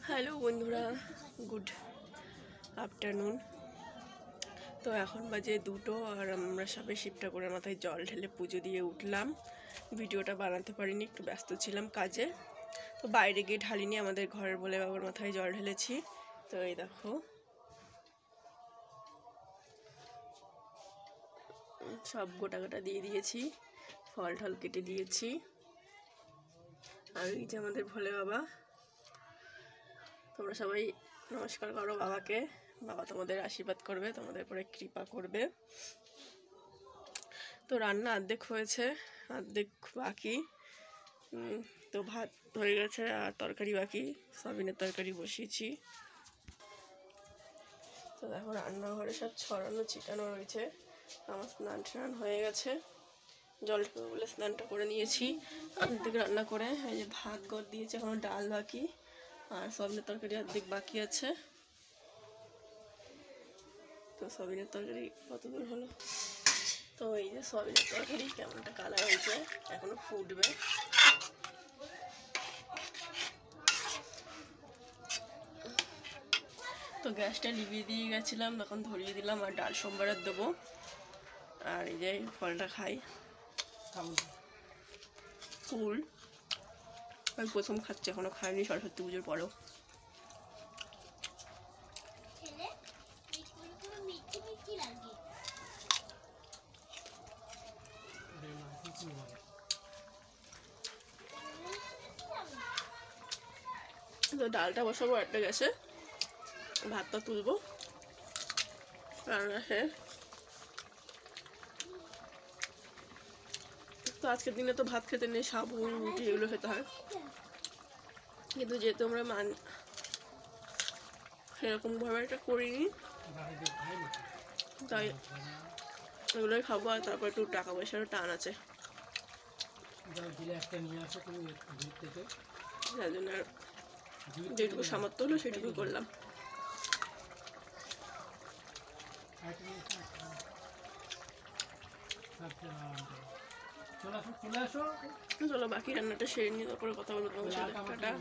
Hello বন্ধুরা, good afternoon. তো এখন বাজে 2টো আর আমরা সবাই শিবটা করে মাথায় জল ঢেলে পুজো দিয়ে উঠলাম। ভিডিওটা বানাতে পারিনি, একটু ব্যস্ত ছিলাম কাজে। তো বাইরে গিয়ে ঢালিনি, আমাদের ঘরের বলে বাবার মাথায় জল ঢেলেছি। তো এই দেখো সব গোটা গোটা দিয়ে দিয়েছি, ফল ঠল কেটে দিয়েছি। আর এই যে আমাদের ভোলে বাবা, তোমরা সবাই নমস্কার করো বাবাকে। বাবা তোমাদের আশীর্বাদ করবে, তোমাদের উপরে কৃপা করবে। তো রান্না অর্ধেক হয়েছে, অর্ধেক বাকি। তো ভাত হয়ে গেছে আর তরকারি বাকি, সয়াবিনের তরকারি বসিয়েছি। তো দেখো রান্নাঘরে সব ছড়ানো ছিটানো রয়েছে। আমার স্নান হয়ে গেছে, জল বলে স্নানটা করে নিয়েছি। অর্ধেক রান্না করে এই যে ভাত গড় দিয়েছে, এখনো ডাল বাকি আর সয়াবিনের তরকারি অর্ধেক বাকি আছে। তো সয়াবিনের তরকারি কত দূর হলো? তো এই যে সয়াবিনের তরকারি কেমন একটা কালার হয়েছে, এখনো ফুটবে। তো গ্যাসটা লিভিয়ে দিয়ে গেছিলাম, তখন ধরিয়ে দিলাম। আর ডাল সোমবারের দেবো। আর এই যে ফলটা খাই, ফুল আমি প্রথম খাচ্ছি, এখনো খাইনি সরস্বতী পুজোর পরেও। তো ডালটা বসাবো একটা গ্যাসে, ভাতটা তুলবো রান্না শেষ। তো আজকের দিনে তো ভাত খেতে নেই, সাবু রুটি এগুলো খেতে হয়। কিন্তু যেহেতু আমরা সেরকমভাবে এটা করিনি, তাই এগুলোই খাবো। আর তারপর একটু টাকা পয়সারও টান আছে, যার জন্য যেটুকু সামর্থ্য হলো সেটুকুই করলাম। চলো বাকি রান্নাটা সেরে নিয়ে তারপরে কথা বলবো তোমার সাথে। টাটা।